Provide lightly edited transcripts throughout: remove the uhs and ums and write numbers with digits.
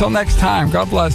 Until next time, God bless.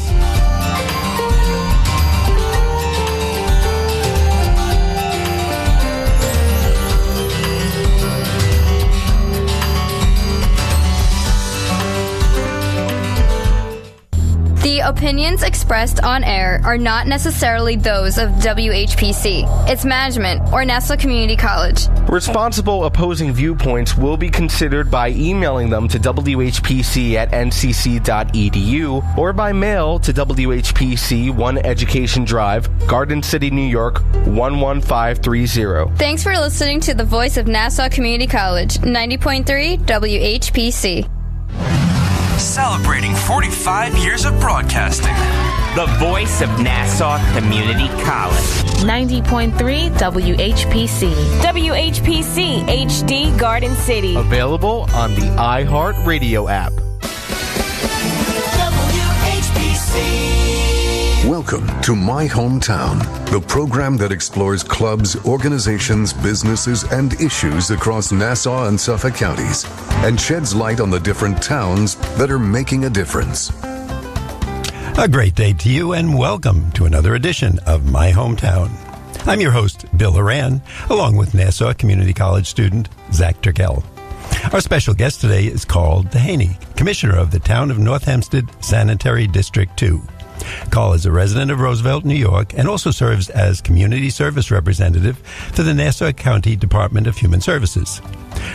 The opinions expressed on air are not necessarily those of WHPC, its management, or Nassau Community College. Responsible opposing viewpoints will be considered by emailing them to whpc@ncc.edu or by mail to WHPC 1 Education Drive, Garden City, New York 11530. Thanks for listening to the voice of Nassau Community College, 90.3 WHPC. Celebrating 45 years of broadcasting. The voice of Nassau Community College. 90.3 WHPC. WHPC HD Garden City. Available on the iHeartRadio app. Welcome to My Hometown, the program that explores clubs, organizations, businesses, and issues across Nassau and Suffolk counties and sheds light on the different towns that are making a difference. A great day to you and welcome to another edition of My Hometown. I'm your host, Bill Horan, along with Nassau Community College student Zac Turkel. Our special guest today is Carl DeHaney, Commissioner of the Town of North Hempstead Sanitary District 2. Carl is a resident of Roosevelt, New York, and also serves as Community Service Representative for the Nassau County Department of Human Services.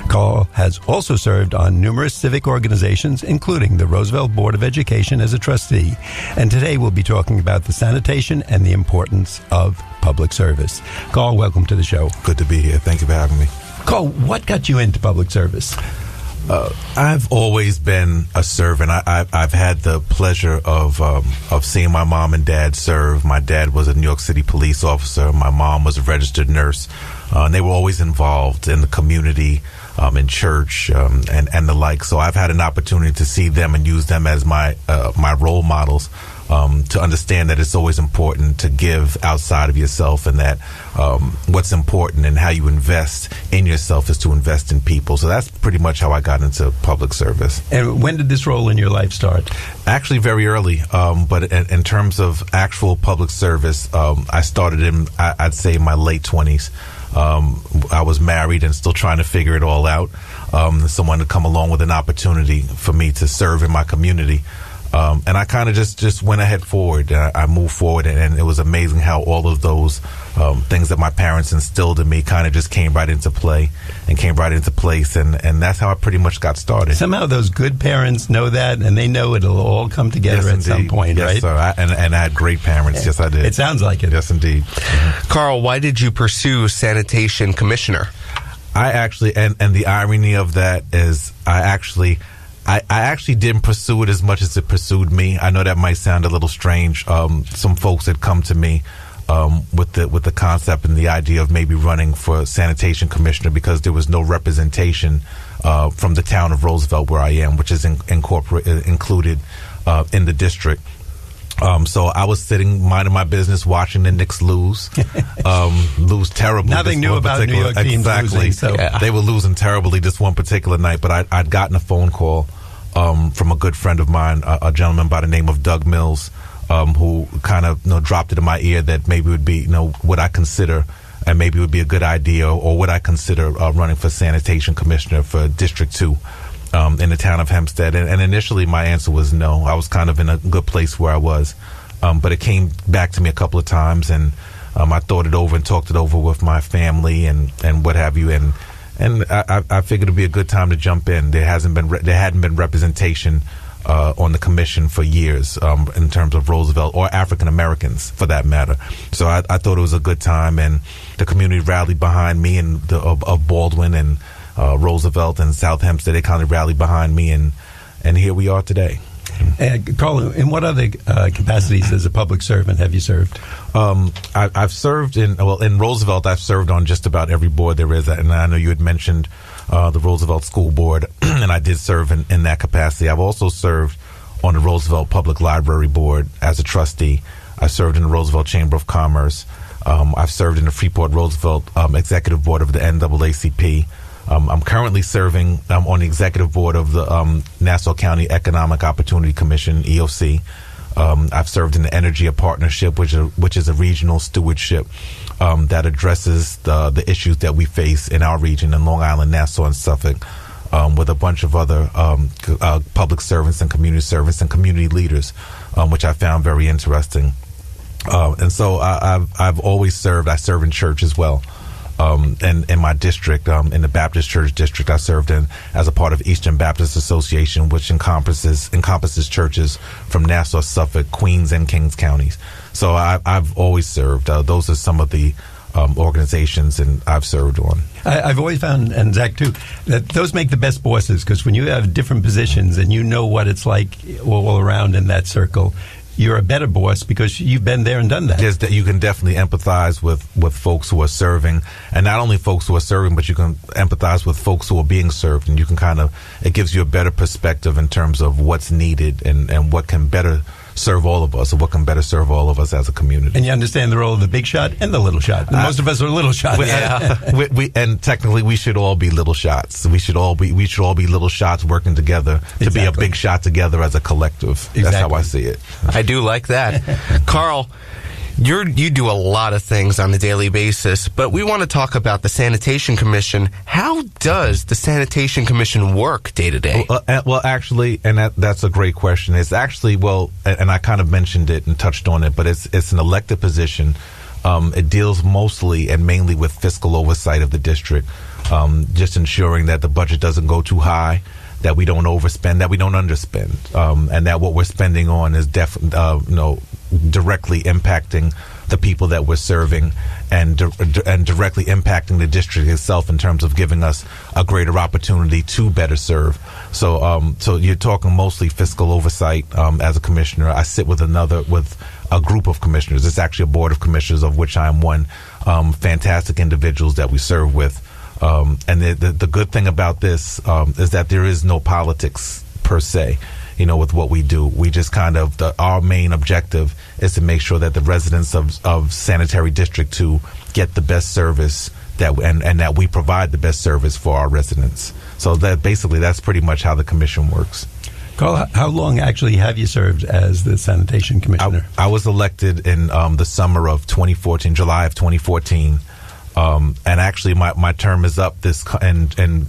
Carl has also served on numerous civic organizations, including the Roosevelt Board of Education as a trustee, and today we'll be talking about the sanitation and the importance of public service. Carl, welcome to the show. Good to be here. Thank you for having me. Carl, what got you into public service? I've always been a servant. I've had the pleasure of seeing my mom and dad serve. My dad was a New York City police officer. My mom was a registered nurse. And they were always involved in the community, in church, and the like. So I've had an opportunity to see them and use them as my role models. To understand that it's always important to give outside of yourself, and that what's important and how you invest in yourself is to invest in people. So that's pretty much how I got into public service. And when did this role in your life start? Actually, very early. But in terms of actual public service, I started in, I'd say, my late 20s. I was married and still trying to figure it all out. Someone to come along with an opportunity for me to serve in my community. And I kind of just went ahead forward. I moved forward, and it was amazing how all of those things that my parents instilled in me kind of just came right into play and came right into place. And that's how I pretty much got started. Somehow those good parents know that, and they know it'll all come together at some point, yes, right? Sir. And I had great parents. Yeah. Yes, I did. It sounds like it. Yes, indeed. Mm-hmm. Carl, why did you pursue sanitation commissioner? I actually, and the irony of that is I actually didn't pursue it as much as it pursued me. I know that might sound a little strange. Some folks had come to me with the concept and the idea of maybe running for sanitation commissioner because there was no representation from the town of Roosevelt, where I am, which is included in the district. So I was sitting, minding my business, watching the Knicks lose terribly. Nothing new about New York teams losing. So. Yeah. They were losing terribly this one particular night, but I'd gotten a phone call from a good friend of mine, a gentleman by the name of Doug Mills, who kind of dropped it in my ear that maybe it would be what I consider, and maybe it would be a good idea, or would I consider running for sanitation commissioner for District 2. In the town of Hempstead, and initially my answer was no. I was kind of in a good place where I was, but it came back to me a couple of times, and I thought it over and talked it over with my family and what have you, and I figured it'd be a good time to jump in. There hadn't been representation on the commission for years in terms of Roosevelt or African Americans for that matter. So I thought it was a good time, and the community rallied behind me, and of Baldwin and Roosevelt and South Hempstead. They kind of rallied behind me, and here we are today. Carl, in what other capacities as a public servant have you served? I've served in Roosevelt. I've served on just about every board there is, and I know you had mentioned the Roosevelt School Board, and I did serve in that capacity. I've also served on the Roosevelt Public Library Board as a trustee. I served in the Roosevelt Chamber of Commerce. I've served in the Freeport Roosevelt Executive Board of the NAACP. I'm currently serving on the executive board of the Nassau County Economic Opportunity Commission, EOC. I've served in the Energy Partnership, which is a regional stewardship that addresses the issues that we face in our region in Long Island, Nassau, and Suffolk, with a bunch of other public servants and community leaders, which I found very interesting. And so I've always served. I serve in church as well. And in my district, in the Baptist Church District, I served in as a part of Eastern Baptist Association, which encompasses churches from Nassau, Suffolk, Queens, and Kings counties. So I've always served. Those are some of the organizations and I've served on. I've always found, and Zach too, that those make the best bosses, because when you have different positions and you know what it's like all around in that circle, you're a better boss because you've been there and done that. Yes, you can definitely empathize with folks who are serving, and not only folks who are serving, but you can empathize with folks who are being served, and you can it gives you a better perspective in terms of what's needed and what can better serve all of us, or what can better serve all of us as a community. And you understand the role of the big shot and the little shot. Most of us are little shots. And technically, we should all be little shots. We should all be little shots working together to be a big shot together as a collective. Exactly. That's how I see it. I do like that. Carl, you do a lot of things on a daily basis, but we want to talk about the Sanitation Commission. How does the Sanitation Commission work day to day? Well, actually, and that's a great question. It's actually, and I kind of mentioned it and touched on it, but it's an elected position. It deals mostly and mainly with fiscal oversight of the district, just ensuring that the budget doesn't go too high, that we don't overspend, that we don't underspend, and that what we're spending on is directly impacting the people that we're serving and directly impacting the district itself in terms of giving us a greater opportunity to better serve. So you're talking mostly fiscal oversight as a commissioner. I sit with a group of commissioners. It's actually a board of commissioners, of which I'm one. Fantastic individuals that we serve with. And the good thing about this is that there is no politics per se. With what we do, we just our main objective is to make sure that the residents of Sanitary District 2 get the best service and that we provide the best service for our residents. So that's pretty much how the commission works. Carl, how long actually have you served as the Sanitation Commissioner? I was elected in the summer of 2014, July of 2014. And actually my term is up in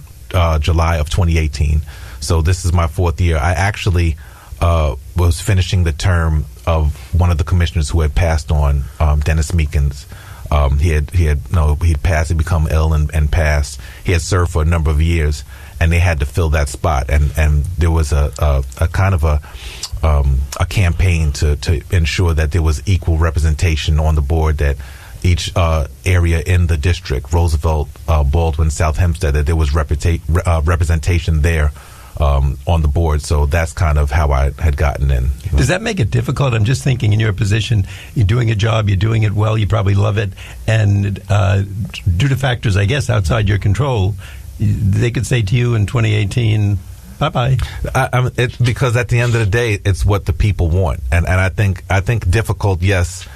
July of 2018. So this is my fourth year. I actually was finishing the term of one of the commissioners who had passed on, Dennis Meekins. He'd passed, he'd become ill and passed. He had served for a number of years, and they had to fill that spot. And there was a kind of a campaign to ensure that there was equal representation on the board, that each area in the district, Roosevelt, Baldwin, South Hempstead, that there was representation there on the board. So that's kind of how I had gotten in. Does that make it difficult? I'm just thinking, in your position, you're doing a job, you're doing it well, you probably love it, and due to factors, I guess, outside your control, they could say to you in 2018, bye-bye. Because at the end of the day, it's what the people want. And I think difficult, yes,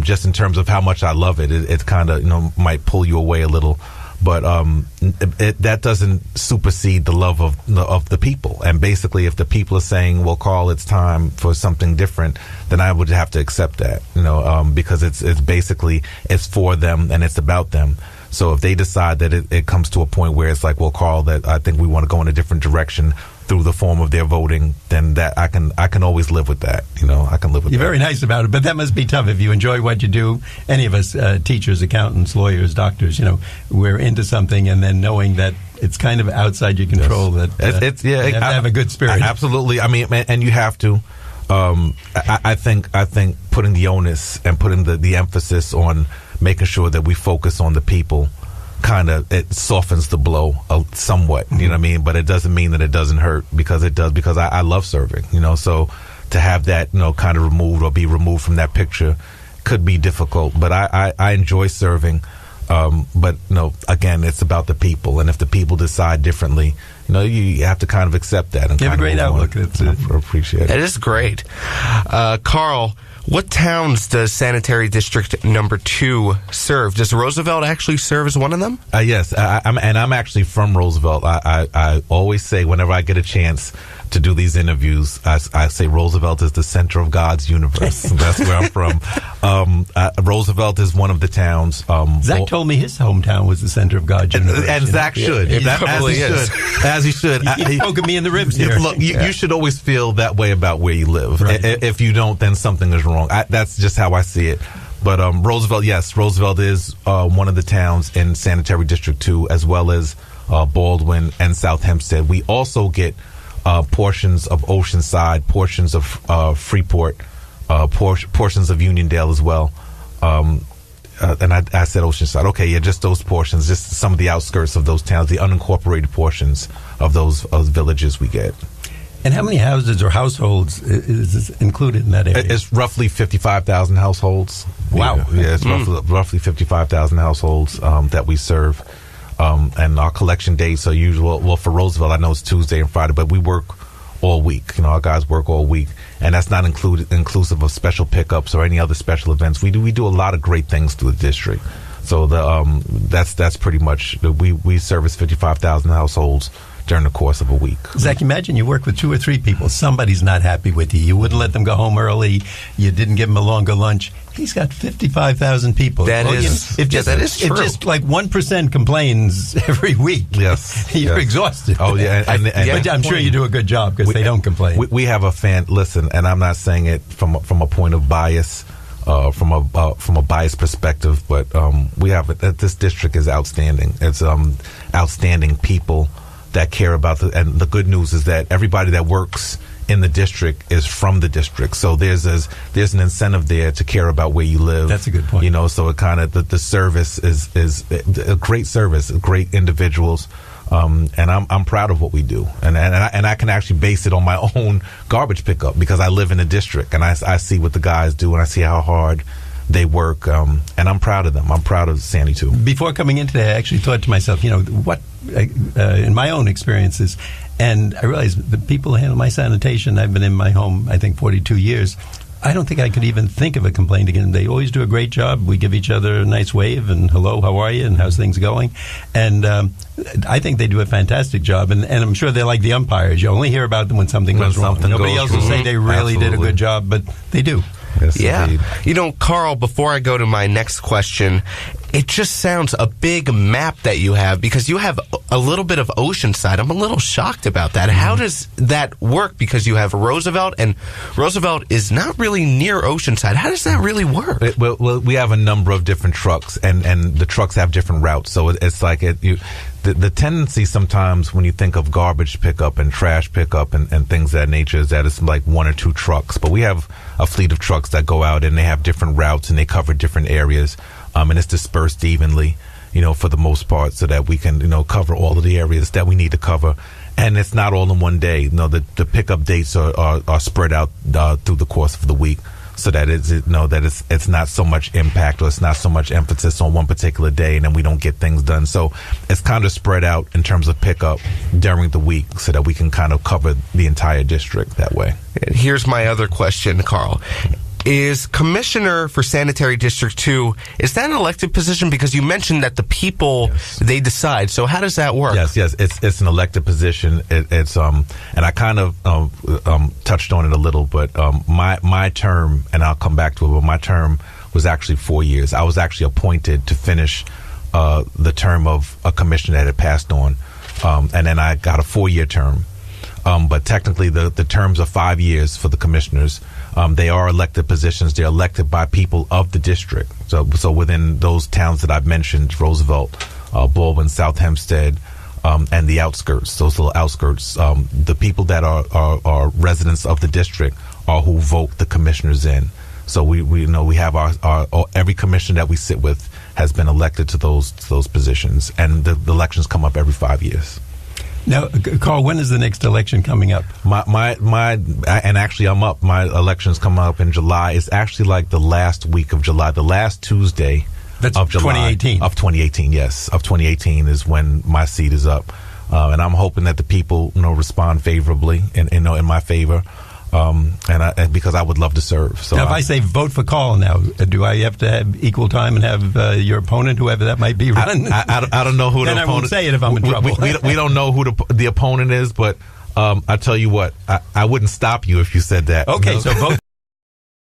just in terms of how much I love it. It kind of, might pull you away a little. But that doesn't supersede the love of the people. And basically, if the people are saying, well, Carl, it's time for something different, then I would have to accept that, because it's basically, it's for them and it's about them. So if they decide that it comes to a point where it's like, well, Carl, that I think we want to go in a different direction through the form of their voting, then that I can always live with that. I can live with that. You're very nice about it, but that must be tough if you enjoy what you do. Any of us, teachers, accountants, lawyers, doctors, we're into something, and then knowing that it's kind of outside your control, yes. That you have to have a good spirit. Absolutely. I mean, and you have to. I think putting the onus and putting the emphasis on making sure that we focus on the people, it softens the blow somewhat, you know what I mean? But it doesn't mean that it doesn't hurt, because it does, because I love serving, so to have that, kind of removed or be removed from that picture could be difficult. But I enjoy serving, but again, it's about the people. And if the people decide differently, you have to kind of accept that. And you have a great outlook. I appreciate it. That is great. Carl, what towns does Sanitary District number 2 serve? Does Roosevelt actually serve as one of them? Yes, I'm actually from Roosevelt. I always say whenever I get a chance to do these interviews, I say Roosevelt is the center of God's universe. That's where I'm from. Roosevelt is one of the towns. Zach told me his hometown was the center of God's universe. And Zach should. As he should. He's poking me in the ribs here. Look, you should always feel that way about where you live. Right. If you don't, then something is wrong. That's just how I see it. But Roosevelt is one of the towns in Sanitary District 2, as well as Baldwin and South Hempstead. We also get portions of Oceanside, portions of Freeport, portions of Uniondale as well. And I said Oceanside. Okay, yeah, just those portions, just some of the outskirts of those towns, the unincorporated portions of those villages we get. And how many houses or households is included in that area? It's roughly 55,000 households. Wow. Yeah, it's roughly 55,000 households that we serve. And our collection dates are usual. Well, for Roosevelt, I know it's Tuesday and Friday, but we work all week. Our guys work all week, and that's not inclusive of special pickups or any other special events. We do a lot of great things through the district. So that's pretty much we service 55,000 households during the course of a week. Zach, imagine you work with 2 or 3 people. Somebody's not happy with you. You wouldn't let them go home early. You didn't give them a longer lunch. He's got 55,000 people. That is true. If just like 1% complains every week, yes, you're exhausted. Oh, yeah. But I'm sure you do a good job because they don't complain. We have a listen, and I'm not saying it from a point of bias, from a biased perspective, but we have this district is outstanding. It's outstanding people that care about and the good news is that everybody that works in the district is from the district, so there's an incentive there to care about where you live. That's a good point. So it kind of the service is a great service, great individuals, and I'm proud of what we do, and I can actually base it on my own garbage pickup because I live in the district and I see what the guys do and I see how hard they work, and I'm proud of them. I'm proud of Sandy too. Before coming in today, I actually thought to myself, what in my own experiences, and I realized the people who handle my sanitation, I've been in my home, I think, 42 years. I don't think I could even think of a complaint again. They always do a great job. We give each other a nice wave and hello, how are you, and how's things going? And I think they do a fantastic job, and I'm sure they're like the umpires. You only hear about them when something goes wrong. Nobody else will say they really did a good job, but they do. Yes, yeah. Indeed. Carl, before I go to my next question, it just sounds a big map that you have because you have a little bit of Oceanside. I'm a little shocked about that. How does that work? Because you have Roosevelt, and Roosevelt is not really near Oceanside. How does that really work? Well, we have a number of different trucks, and the trucks have different routes. So it's like the tendency sometimes when you think of garbage pickup and trash pickup and things of that nature is that it's like 1 or 2 trucks. But we have a fleet of trucks that go out and they have different routes and they cover different areas. And it's dispersed evenly, for the most part, so that we can, cover all of the areas that we need to cover. And it's not all in one day. The pickup dates are spread out through the course of the week, so that it's not so much impact or it's not so much emphasis on one particular day, and then we don't get things done. So it's kind of spread out in terms of pickup during the week, so that we can kind of cover the entire district that way. Here's my other question, Carl. Is Commissioner for Sanitary District 2, is that an elected position? Because you mentioned that the people, they decide. So how does that work? Yes, it's an elected position. It's and I kind of touched on it a little, but my term, and I'll come back to it, but my term was actually 4 years. I was actually appointed to finish the term of a commissioner that had passed on, and then I got a 4-year term. But technically, the terms are 5 years for the commissioners. They are elected positions. They're elected by people of the district. So within those towns that I've mentioned, Roosevelt, Baldwin, South Hempstead, and the outskirts, those little outskirts, the people that are residents of the district are who vote the commissioners in. So we have our every commissioner that we sit with has been elected to those positions, and the elections come up every 5 years. Now, Carl, when is the next election coming up? And actually I'm up. My elections come up in July. It's actually like the last week of July, the last Tuesday of July. 2018. Of 2018, yes. Of 2018 is when my seat is up. and I'm hoping that the people, respond favorably and in my favor. And because I would love to serve. So now, if I say vote for Carl now, do I have to have equal time and have your opponent, whoever that might be, run? I don't know who then the opponent. I won't say it if I'm in trouble. We don't know who the opponent is, but I tell you what, I wouldn't stop you if you said that. Okay, so vote.